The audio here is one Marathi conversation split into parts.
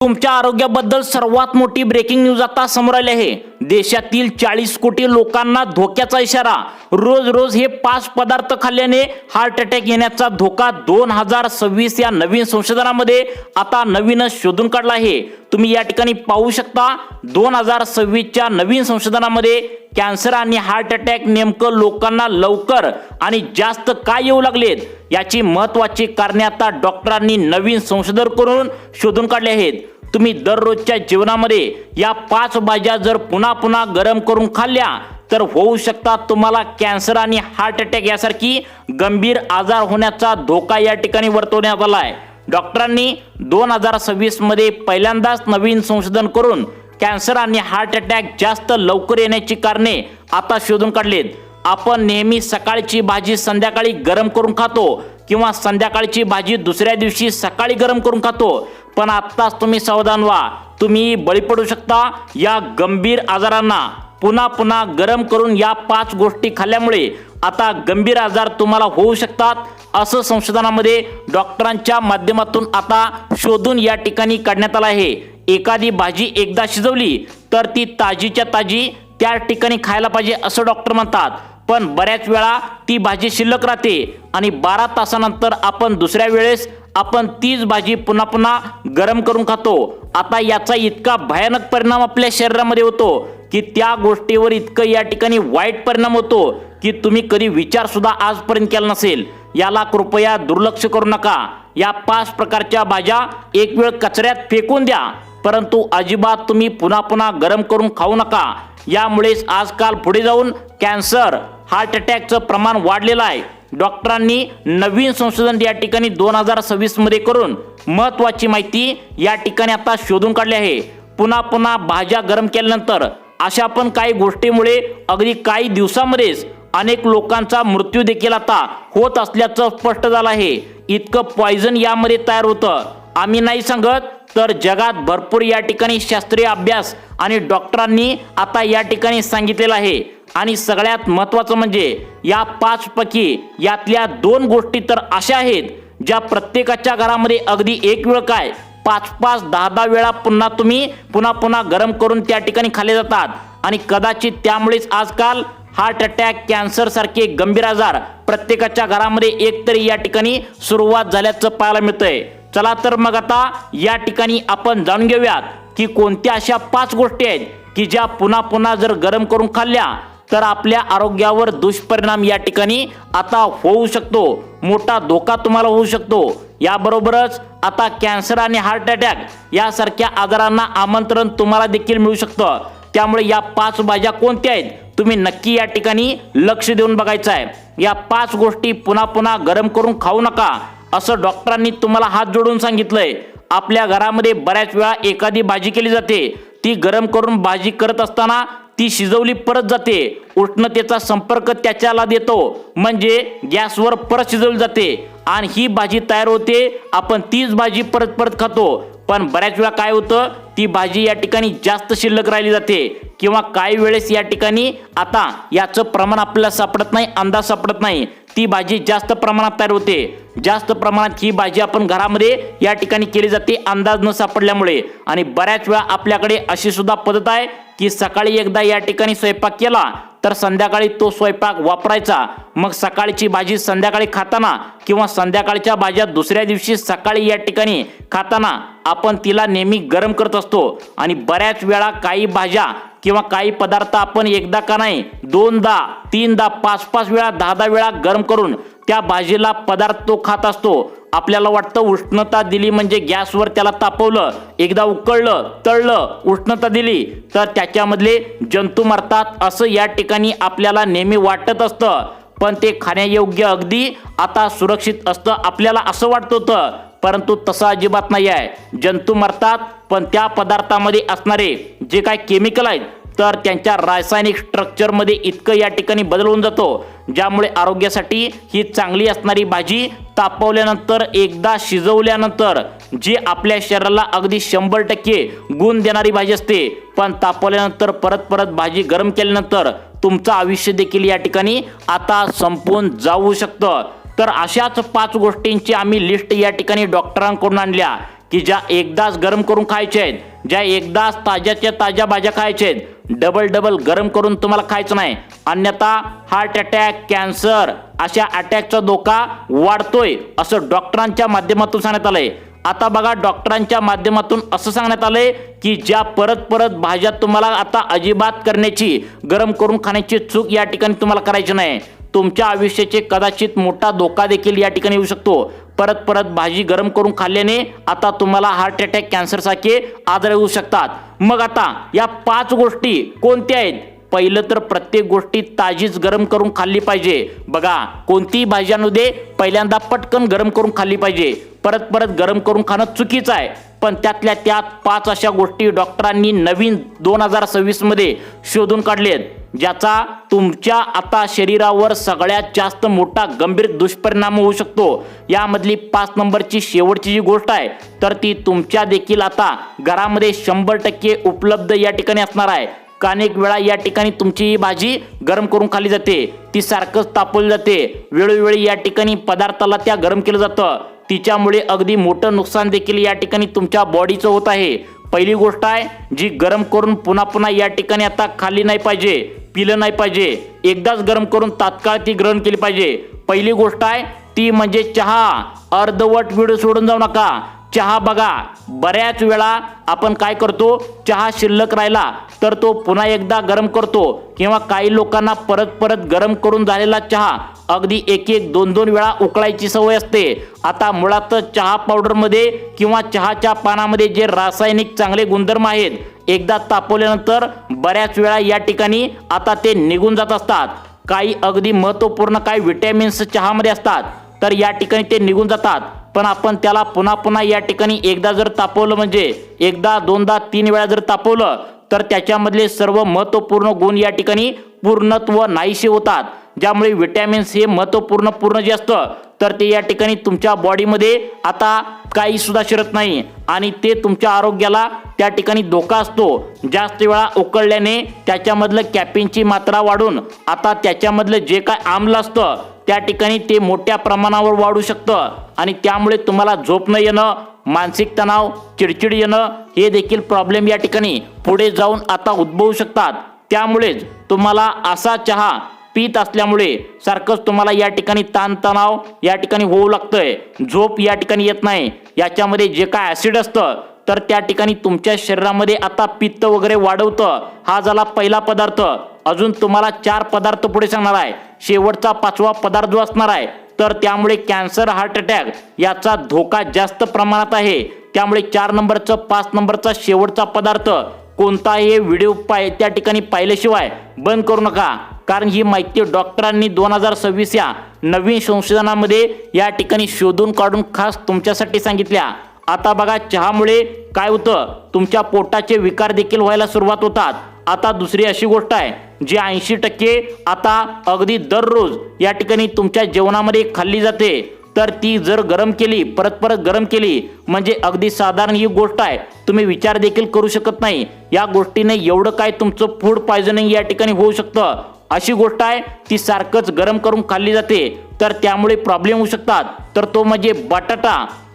तुमच्या आरोग्याबद्दल सर्वात मोठी ब्रेकिंग न्यूज आता समोर आली आहे। देशातील 40 कोटी लोकांना धोक्याचा इशारा। रोज रोज हे 5 पदार्थ खाल्ल्याने हार्ट अटॅक येण्याचा धोका 2026 या नवीन संशोधनामध्ये आता नवीनच शोधून काढला आहे। तुम्ही या ठिकाणी पाहू शकता 2026 च्या नवीन संशोधनामध्ये कॅन्सर आणि हार्ट अटॅक नेमकं लोकांना लवकर आणि जास्त का येऊ लागलेत याची महत्त्वाची कारणे आता डॉक्टरांनी नवीन संशोधन करून शोधून काढले आहेत। तुम्ही दररोजच्या जीवनामध्ये या 5 भाज्या जर पुन्हा पुन्हा गरम करून खाल्ल्या तर होऊ शकतात तुम्हाला कॅन्सर आणि हार्ट अटॅक यासारखी गंभीर आजार होण्याचा धोका या ठिकाणी वर्तवण्यात आला आहे। डॉक्टरांनी 2026 मध्ये पहिल्यांदाच नवीन संशोधन करून कॅन्सर आणि हार्ट अटॅक जास्त लवकर येण्याची कारणे आता शोधून काढलेत। आपण नेहमी सकाळची भाजी संध्याकाळी गरम करून खातो किंवा संध्याकाळची भाजी दुसऱ्या दिवशी सकाळी गरम करून खातो, पण आत्ताच तुम्ही सावधान व्हा, तुम्ही बळी पडू शकता या गंभीर आजारांना। पुन्हा पुन्हा गरम करून या 5 गोष्टी खाल्ल्यामुळे आता गंभीर आजार तुम्हाला होऊ शकतात असं संशोधनामध्ये डॉक्टरांच्या माध्यमातून आता शोधून या ठिकाणी काढण्यात आलं आहे। एखादी भाजी एकदा शिजवली तर ती ताजीच्या ताजी त्या ठिकाणी खायला पाहिजे असं डॉक्टर म्हणतात, पण बऱ्याच वेळा ती भाजी शिल्लक राहते आणि 12 तासानंतर आपण दुसऱ्या वेळेस आपण तीच भाजी पुन्हा पुन्हा गरम करून खातो। आता याचा इतका भयानक परिणाम आपल्या शरीरामध्ये होतो की त्या गोष्टीवर इतकं या ठिकाणी वाईट परिणाम होतो की तुम्ही कधी विचार सुद्धा आजपर्यंत केला नसेल। याला कृपया दुर्लक्ष करू नका। या 5 प्रकारच्या भाज्या एक वेळ कचऱ्यात फेकून द्या, परंतु अजिबात तुम्ही पुन्हा पुन्हा गरम करून खाऊ नका। यामुळेच आजकाल पुढे जाऊन कॅन्सर हार्ट अटॅकचं प्रमाण वाढलेलं आहे। डॉक्टरांनी नवीन संशोधन या ठिकाणी 2026 मध्ये करून महत्त्वाची माहिती या ठिकाणी आता शोधून काढली आहे। पुन्हा पुन्हा भाज्या गरम केल्यानंतर अशा पण काही गोष्टीमुळे अगदी काही दिवसांमध्येच अनेक लोकांचा मृत्यू देखील आता होत असल्याचं स्पष्ट झालं आहे। इतकं पॉइझन यामध्ये तयार होतं। आम्ही नाही सांगत तर जगात भरपूर या ठिकाणी शास्त्रीय अभ्यास आणि डॉक्टरांनी आता या ठिकाणी सांगितलेलं आहे। आणि सगळ्यात महत्त्वाचं म्हणजे या 5 पैकी यातल्या 2 गोष्टी तर अशा आहेत ज्या प्रत्येकाच्या घरामध्ये अगदी एक वेळ काय 5-5, 10-10 वेळा पुन्हा पुन्हा गरम करून त्या ठिकाणी खाल्ले जातात आणि कदाचित त्यामुळेच आजकाल हार्ट अटॅक कॅन्सर सारखे गंभीर आजार प्रत्येकाच्या घरामध्ये एकतरी या ठिकाणी सुरुवात झाल्याचं पाहायला मिळतंय। चला तर मग आता या ठिकाणी आपण जाणून घेऊयात की कोणत्या अशा 5 गोष्टी आहेत की ज्या पुन्हा पुन्हा जर गरम करून खाल्ल्या तर आपल्या आरोग्यावर दुष्परिणाम या ठिकाणी आता होऊ शकतो, मोठा धोका तुम्हाला होऊ शकतो। याबरोबरच आता कॅन्सर आणि हार्ट अटॅक यासारख्या आजारांना आमंत्रण तुम्हाला देखील मिळू शकतं। त्यामुळे या 5 भाज्या कोणत्या आहेत तुम्ही नक्की या ठिकाणी लक्ष देऊन बघायचं आहे। या 5 गोष्टी पुन्हा पुन्हा गरम करून खाऊ नका असं डॉक्टरांनी तुम्हाला हात जोडून सांगितलंय। आपल्या घरामध्ये बऱ्याच वेळा एखादी भाजी केली जाते, ती गरम करून भाजी करत असताना ती शिजवली परत जाते, उष्णतेचा संपर्क त्याच्याला देतो म्हणजे गॅसवर परत शिजवली जाते आणि ही भाजी तयार होते। आपण तीच भाजी परत परत खातो, पण बऱ्याच वेळा काय होतं ती भाजी या ठिकाणी जास्त शिल्लक राहिली जाते किंवा काही वेळेस या ठिकाणी आता याचं प्रमाण आपल्याला सापडत नाही, अंदाज सापडत नाही, ती भाजी जास्त प्रमाणात तयार होते। जास्त प्रमाणात ही भाजी आपण घरामध्ये या ठिकाणी केली जाते अंदाज न सापडल्यामुळे। आणि बऱ्याच वेळा आपल्याकडे अशी सुद्धा पद्धत आहे की सकाळी एकदा या ठिकाणी स्वयंपाक केला तर संध्याकाळी तो स्वयंपाक वापरायचा, मग सकाळची भाजी संध्याकाळी खाताना किंवा संध्याकाळच्या भाज्या दुसऱ्या दिवशी सकाळी या ठिकाणी खाताना आपण तिला नेहमी गरम करत असतो। आणि बऱ्याच वेळा काही भाज्या किंवा काही पदार्थ आपण एकदा का नाही 2दा 3दा 5-5 वेळा 10-10 वेळा गरम करून त्या भाजीला पदार्थ तो खात असतो। आपल्याला वाटतं उष्णता दिली म्हणजे गॅसवर त्याला तापवलं, एकदा उकळलं, तळलं, उष्णता दिली तर त्याच्यामधले जंतू मरतात असं या ठिकाणी आपल्याला नेहमी वाटत असतं, पण ते खाण्यायोग्य अगदी आता सुरक्षित असतं आपल्याला असं वाटत होतं, परंतु तसं अजिबात नाही आहे। जंतू मरतात, पण त्या पदार्थामध्ये असणारे जे काही केमिकल आहेत तर त्यांच्या रासायनिक स्ट्रक्चरमध्ये इतकं या ठिकाणी बदल होऊन जातो, ज्यामुळे आरोग्यासाठी ही चांगली असणारी भाजी तापवल्यानंतर एकदा शिजवल्यानंतर जी आपल्या शरीराला अगदी 100% गुण देणारी भाजी असते, पण तापवल्यानंतर परत परत भाजी गरम केल्यानंतर तुमचं आयुष्य देखील या ठिकाणी आता संपून जाऊ शकतं। तर अशाच 5 गोष्टींची आम्ही लिस्ट या ठिकाणी डॉक्टरांकडून आणल्या की ज्या एकदाच गरम करून खायच्या आहेत, ज्या एकदाच ताज्याच्या ताज्या भाज्या खायच्या आहेत, डबल गरम करून तुम्हाला खायचं नाही, अन्यथा हार्ट अटॅक, कॅन्सर अशा अटॅकचा धोका वाढतोय असं डॉक्टरांच्या माध्यमातून सांगण्यात आलंय. आता बघा, डॉक्टरांच्या माध्यमातून असं सांगण्यात आलंय की ज्या परत भाज्या तुम्हाला आता अजिबात करण्याची, गरम करून खाण्याची चूक या ठिकाणी तुम्हाला करायची नाही. तुमच्या आयुष्याचे कदाचित मोठा धोका देखील या ठिकाणी येऊ शकतो. परत भाजी गरम करून खाल्ल्याने आता तुम्हाला हार्ट अटॅक, कॅन्सर सारखे आजार येऊ शकतात. मग आता या 5 गोष्टी कोणत्या आहेत? पहिलं तर प्रत्येक गोष्टी ताजीच गरम करून खाल्ली पाहिजे. बघा, कोणतीही भाजी आणू दे, पहिल्यांदा पटकन गरम करून खाल्ली पाहिजे. परत गरम करून खाणं चुकीचं आहे. पण त्यातल्या त्यात 5 अशा गोष्टी डॉक्टरांनी नवीन 2026 मध्ये शोधून काढलेत, ज्याचा तुमच्या आता शरीरावर सगळ्यात जास्त मोठा गंभीर दुष्परिणाम होऊ शकतो. यामधली 5 नंबरची शेवटची जी गोष्ट आहे तर ती तुमच्या देखील आता घरामध्ये 100% उपलब्ध या ठिकाणी असणार आहे. अनेक वेळा या ठिकाणी तुमची ही भाजी गरम करून खाल्ली जाते, ती सारखंच तापवली जाते, वेळोवेळी या ठिकाणी पदार्थाला त्या गरम केलं जातं. तिच्यामुळे अगदी मोठं नुकसान देखील या ठिकाणी तुमच्या बॉडीचं होत आहे. पहिली गोष्ट आहे जी गरम करून पुन्हा या ठिकाणी आता खाल्ली नाही पाहिजे, पिलं नाही पाहिजे. एकदाच गरम करून तात्काळ ती ग्रहण केली पाहिजे. पहिली गोष्ट आहे ती म्हणजे चहा. अर्धवट वेळ सोडून जाऊ नका. चहा बघा, बऱ्याच वेळा आपण काय करतो, चहा शिल्लक राहिला तर तो पुन्हा एकदा गरम करतो, किंवा काही लोकांना परत गरम करून झालेला चहा अगदी 1-2 वेळा उकळायची सवय असते. आता मुळातच चहा पावडरमध्ये किंवा चहाच्या पानामध्ये जे रासायनिक चांगले गुणधर्म आहेत, एकदा तापवल्यानंतर बऱ्याच वेळा या ठिकाणी आता ते निघून जात असतात. काही अगदी महत्त्वपूर्ण काही विटॅमिन्स चहामध्ये असतात, तर या ठिकाणी ते निघून जातात. पण आपण त्याला पुन्हा या ठिकाणी एकदा जर तापवलं, म्हणजे एकदा, 2दा, 3 वेळा जर तापवलं तर त्याच्यामधले सर्व महत्त्वपूर्ण गुण या ठिकाणी पूर्णत्व नाहीसे होतात. ज्यामुळे विटॅमिन्स हे महत्त्वपूर्ण जे असतं तर ते या ठिकाणी तुमच्या बॉडीमध्ये आता काही सुद्धा शिरत नाही, आणि ते तुमच्या आरोग्याला त्या ठिकाणी धोका असतो. जास्त वेळा उकळल्याने त्याच्यामधलं कॅफीनची मात्रा वाढून आता त्याच्यामधलं जे काय आम्ल असतं त्या ठिकाणी ते मोठ्या प्रमाणावर वाढू शकतं, आणि त्यामुळे तुम्हाला झोप न येणं, मानसिक तणाव, चिडचिड येणं हे देखील प्रॉब्लेम या ठिकाणी पुढे जाऊन आता उद्भवू शकतात. त्यामुळेच तुम्हाला असा चहा पीत असल्यामुळे सारखंच तुम्हाला या ठिकाणी ताणतणाव या ठिकाणी होऊ लागतंय, झोप या ठिकाणी येत नाही. याच्यामध्ये जे काय ॲसिड असतं तर त्या ठिकाणी तुमच्या शरीरामध्ये आता पित्त वगैरे वाढवतं. हा झाला पहिला पदार्थ. अजून तुम्हाला 4 पदार्थ पुढे सांगणार आहे. शेवटचा 5वा पदार्थ जो असणार आहे तर त्यामुळे कॅन्सर, हार्ट अटॅक याचा धोका जास्त प्रमाणात आहे. त्यामुळे 4 नंबरचं, 5 नंबरचा शेवटचा पदार्थ कोणताही व्हिडिओ त्या ठिकाणी पाहिल्याशिवाय बंद करू नका, कारण ही माहिती डॉक्टरांनी 2026 या नवीन संशोधनामध्ये या ठिकाणी शोधून काढून खास तुमच्यासाठी सांगितल्या. आता बघा, चहामुळे काय होतं, तुमच्या पोटाचे विकार देखील व्हायला सुरुवात होतात. आता दुसरी अशी गोष्ट आहे जी 80% आता अगदी दररोज या ठिकाणी तुमच्या जेवणामध्ये खाल्ली जाते, तर ती जर गरम केली, परत गरम केली, म्हणजे अगदी साधारण ही गोष्ट आहे, तुम्ही विचार देखील करू शकत नाही. या गोष्टीने एवढं काय तुमचं फूड पॉयझनिंग या ठिकाणी होऊ शकतं. अशी गोष्ट आहे ती सारखंच गरम करून खाल्ली जाते, तर त्यामुळे प्रॉब्लेम होऊ शकतात. तर तो म्हणजे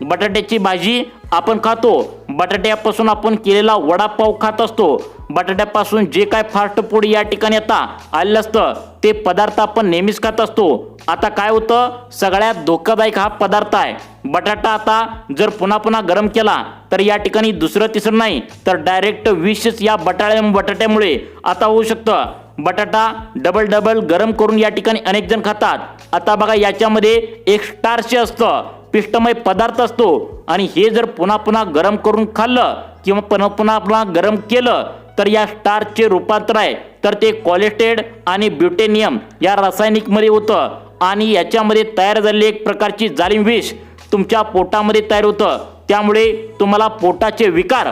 बटाट्याची भाजी आपण खातो, बटाट्यापासून आपण केलेला वडापाव खात असतो, बटाट्यापासून जे काय फास्ट फूड या ठिकाणी आता आलेलं असतं ते पदार्थ आपण नेहमीच खात असतो. आता काय होतं, सगळ्यात धोकादायक हा पदार्थ आहे बटाटा. आता जर पुन्हा गरम केला तर या ठिकाणी दुसरं तिसरं नाही तर डायरेक्ट विषच या बटाट्यामुळे आता होऊ शकतं. बटाटा डबल गरम करून या ठिकाणी अनेक जण खातात. आता बघा, याच्यामध्ये एक स्टार्च असतं, पिष्टमय पदार्थ असतो, आणि हे जर पुन्हा गरम करून खाल्लं किंवा पुन्हा गरम केलं तर या स्टार्चचे रूपांतर आहे तर ते कोलेस्टेरॉल आणि ब्युटेनियम या रासायनिकमध्ये होतं, आणि याच्यामध्ये तयार झालेली एक प्रकारची जालिम विष तुमच्या पोटामध्ये तयार होतं. त्यामुळे तुम्हाला पोटाचे विकार,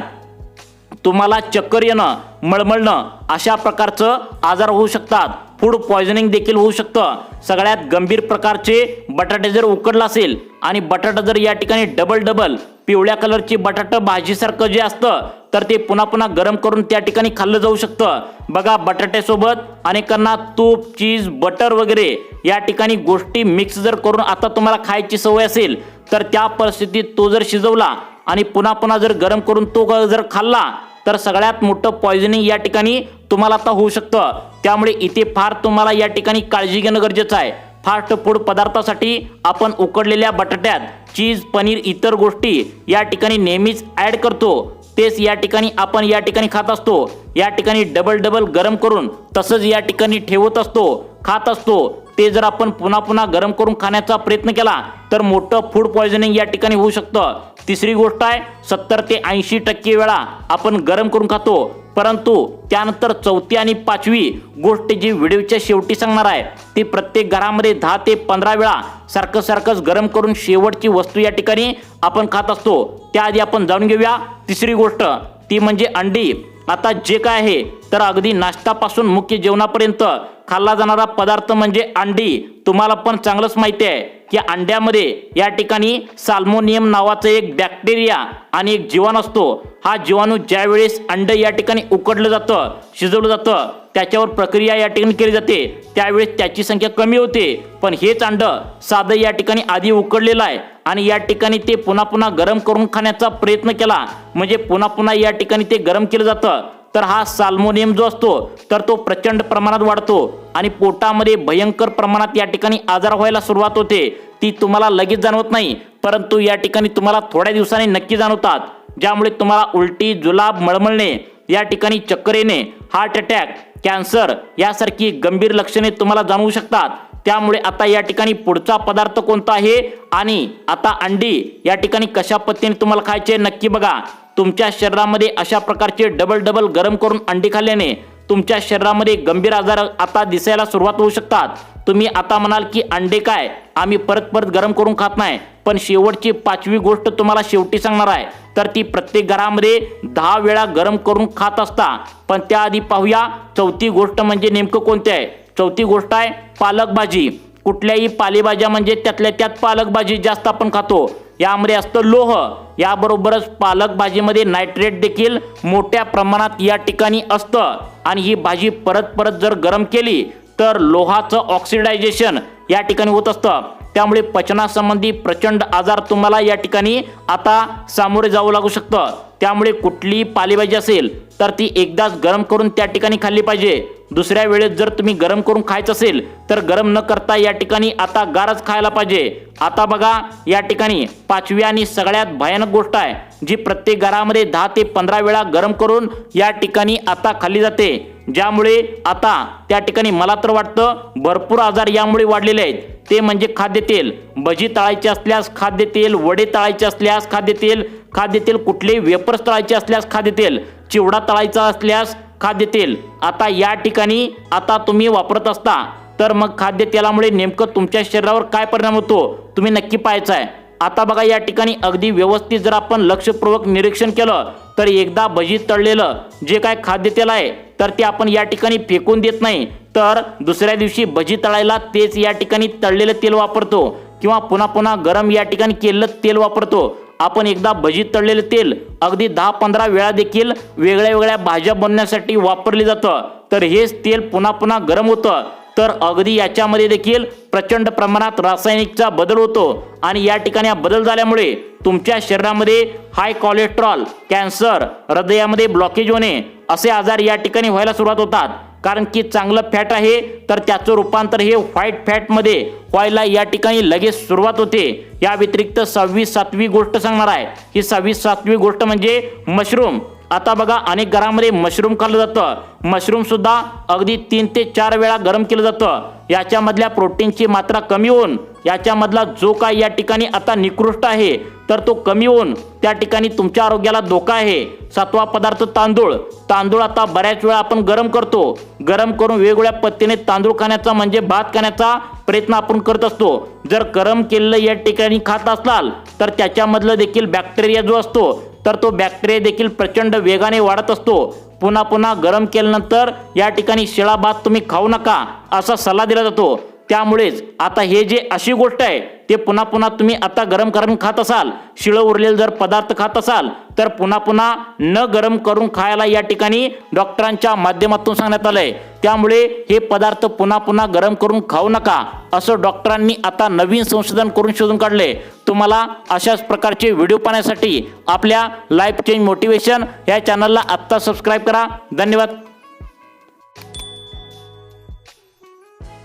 तुम्हाला चक्कर येणं, मळमळणं अशा प्रकारचं आजार होऊ शकतात. फूड पॉयझनिंग देखील होऊ शकतं. सगळ्यात गंभीर प्रकारचे बटाटे जर उकडला असेल आणि बटाटा जर या ठिकाणी डबल पिवळ्या कलरची बटाटा भाजीसारखं जे असतं तर ते पुन्हा गरम करून त्या ठिकाणी खाल्लं जाऊ शकतं. बघा, बटाट्यासोबत अनेकांना तूप, चीज, बटर वगैरे या ठिकाणी गोष्टी मिक्स जर करून आता तुम्हाला खायची सवय असेल तर त्या परिस्थितीत तो जर शिजवला आणि पुन्हा पुन्हा जर गरम करून तो जर खाल्ला तर सगळ्यात मोठं पॉयझनिंग या ठिकाणी तुम्हाला आता होऊ शकतं। त्यामुळे इथे फार तुम्हाला या ठिकाणी काळजी घेणं गरजेचं आहे। फास्ट फूड पदार्थासाठी आपण उकडलेल्या बटाट्यात चीज, पनीर, इतर गोष्टी या ठिकाणी नेहमीच ॲड करतो। तेच या ठिकाणी आपण या ठिकाणी खात असतो। या ठिकाणी डबल गरम करून तसंच या ठिकाणी ठेवत असतो, खात असतो। ते जर आपण पुन्हा पुन्हा गरम करून खाण्याचा प्रयत्न केला तर मोठं फूड पॉयझनिंग या ठिकाणी होऊ शकतं। तिसरी गोष्ट आहे, 70 ते 80% वेळा आपण गरम करून खातो, परंतु त्यानंतर चौथी आणि पाचवी गोष्ट जी व्हिडिओच्या शेवटी सांगणार आहे ती प्रत्येक घरामध्ये 10 ते 15 वेळा सारखंच गरम करून शेवटची वस्तू या ठिकाणी आपण खात असतो। त्याआधी आपण जाणून घेऊया तिसरी गोष्ट, ती म्हणजे अंडी। आता जे काय आहे तर अगदी नाश्त्यापासून मुख्य जेवणापर्यंत खाल्ला जाणारा पदार्थ म्हणजे अंडी। तुम्हाला पण चांगलंच माहिती आहे की अंड्यामध्ये या ठिकाणी साल्मोनियम नावाचं एक बॅक्टेरिया आणि एक जीवाणू असतो। हा जीवाणू ज्या वेळेस अंड या ठिकाणी उकडलं जातं, शिजवलं जातं, त्याच्यावर प्रक्रिया या ठिकाणी केली जाते, त्यावेळेस त्याची संख्या कमी होते। पण हेच अंड साधं या ठिकाणी आधी उकडलेलं आहे आणि या ठिकाणी ते पुन्हा पुन्हा गरम करून खाण्याचा प्रयत्न केला, म्हणजे पुन्हा पुन्हा या ठिकाणी ते गरम केलं जातं, तर हा साल्मोनियम जो असतो तर तो प्रचंड प्रमाणात वाढतो आणि पोटामध्ये भयंकर प्रमाणात या ठिकाणी आजार व्हायला सुरुवात होते। ती तुम्हाला लगेच जाणवत नाही, परंतु या ठिकाणी तुम्हाला थोड्या दिवसांनी नक्की जाणवतात, ज्यामुळे तुम्हाला उलटी, जुलाब, मळमळणे, या ठिकाणी चक्कर येणे, हार्ट अटॅक, कॅन्सर यासारखी गंभीर लक्षणे तुम्हाला जाणवू शकतात। त्यामुळे आता या ठिकाणी पुढचा पदार्थ कोणता आहे आणि आता अंडी या ठिकाणी कशा पद्धतीने तुम्हाला खायचे नक्की बघा। तुमच्या शरीरामध्ये अशा प्रकारचे डबल गरम करून अंडी खाल्ल्याने तुमच्या शरीरामध्ये गंभीर आजार आता दिसायला सुरुवात होऊ शकतात। तुम्ही आता म्हणाल की अंडे काय, आम्ही परत गरम करून खात नाही, पण शेवटची पाचवी गोष्ट तुम्हाला शेवटी सांगणार आहे, तर ती प्रत्येक घरामध्ये 10 वेळा गरम करून खात असता। पण त्याआधी पाहूया चौथी गोष्ट म्हणजे नेमकं कोणती आहे। चौथी गोष्ट आहे पालक भाजी। कुठल्याही पालेभाज्या म्हणजे त्यातल्या त्यात पालक भाजी जास्त आपण खातो, यामध्ये असतं लोह। याबरोबरच पालक भाजीमध्ये नायट्रेट देखील मोठ्या प्रमाणात या ठिकाणी असतं आणि ही भाजी परत जर गरम केली तर लोहाचं ऑक्सिडायझेशन या ठिकाणी होत असतं। त्यामुळे पचनासंबंधी प्रचंड आजार तुम्हाला या ठिकाणी आता सामोरे जावं लागू शकतं। त्यामुळे कुठलीही पालेभाजी असेल तर ती एकदाच गरम करून त्या ठिकाणी खाल्ली पाहिजे। दुसऱ्या वेळेस जर तुम्ही गरम करून खायचं असेल तर गरम न करता या ठिकाणी आता गारच खायला पाहिजे। आता बघा या ठिकाणी पाचवी आणि सगळ्यात भयानक गोष्ट आहे, जी प्रत्येक घरामध्ये 10 ते 15 वेळा गरम करून या ठिकाणी आता खाल्ली जाते, ज्यामुळे आता त्या ठिकाणी मला तर वाटतं भरपूर आजार यामुळे वाढलेले आहेत। ते म्हणजे खाद्यतेल। भजी तळायची असल्यास खाद्यतेल, वडे तळायचे असल्यास खाद्यतेल, कुठलेही वेपर्स तळायचे असल्यास खाद्यतेल, चिवडा तळायचा असल्यास खाद्यतेल। आता या ठिकाणी आता तुम्ही वापरत असता तर मग खाद्यतेलामुळे नेमकं तुमच्या शरीरावर काय परिणाम होतो तुम्ही नक्की पाहायचं आहे। आता बघा या ठिकाणी अगदी व्यवस्थित जर आपण लक्षपूर्वक निरीक्षण केलं तर एकदा भजी तळलेलं जे काय खाद्यतेल आहे तर ते आपण या ठिकाणी फेकून देत नाही, तर दुसऱ्या दिवशी भजी तळायला तेच या ठिकाणी तळलेलं तेल वापरतो किंवा पुन्हा गरम या ठिकाणी केलेलं तेल वापरतो। आपण एकदा भजी तळलेले तेल अगदी 10-15 वेळा देखील वेगळ्या भाज्या बनवण्यासाठी वापरले जातं, तर हेच तेल पुन्हा गरम होतं, तर अगदी याच्यामध्ये देखील प्रचंड प्रमाणात रासायनिकचा बदल होतो आणि या ठिकाणी हा बदल झाल्यामुळे तुमच्या शरीरामध्ये हाय कोलेस्ट्रॉल, कॅन्सर, हृदयामध्ये ब्लॉकेज होणे असे आजार या ठिकाणी व्हायला सुरुवात होतात। कारण की चांगलं फॅट आहे तर त्याचं रूपांतर हे व्हाईट फॅटमध्ये व्हायला या ठिकाणी लगेच सुरुवात होते। या व्यतिरिक्त 6वी-7वी गोष्ट सांगणार आहे। ही 6वी-7वी गोष्ट म्हणजे मशरूम। आता बघा अनेक घरामध्ये मशरूम खाल्लं जातं, मशरूम सुद्धा अगदी 3 ते 4 वेळा गरम केलं जातं। याच्यामधल्या प्रोटीनची मात्रा कमी होऊन याच्यामधला जो काय या ठिकाणी आता निकृष्ट आहे तर तो कमी होऊन त्या ठिकाणी तुमच्या आरोग्याला धोका आहे। 7वा पदार्थ तांदूळ आता बऱ्याच वेळा आपण गरम करतो, गरम करून वेगवेगळ्या पद्धतीने तांदूळ खाण्याचा म्हणजे भात खाण्याचा प्रयत्न आपण करत असतो। जर गरम केलेलं या ठिकाणी खात असाल तर त्याच्यामधलं देखील बॅक्टेरिया जो असतो तर तो बॅक्टेरिया देखील प्रचंड वेगाने वाढत असतो। पुन्हा गरम केल्यानंतर या ठिकाणी शिळा भात तुम्ही खाऊ नका असा सल्ला दिला जातो। त्यामुळेच आता हे जे अशी गोष्ट आहे हे पुन्हा पुन्हा तुम्ही आता गरम करून खात असाल, शिळं उरलेलं जर पदार्थ खात असाल तर पुन्हा पुन्हा न गरम करून खायला या ठिकाणी डॉक्टरांच्या माध्यमातून सांगण्यात आलंय। त्यामुळे हे पदार्थ पुन्हा पुन्हा गरम करून खाऊ नका असं डॉक्टरांनी आता नवीन संशोधन करून शोधून काढले। तुम्हाला अशाच प्रकारचे व्हिडिओ पाहण्यासाठी आपल्या लाईफ चेंज मोटिवेशन या चॅनलला आत्ता सबस्क्राईब करा। धन्यवाद।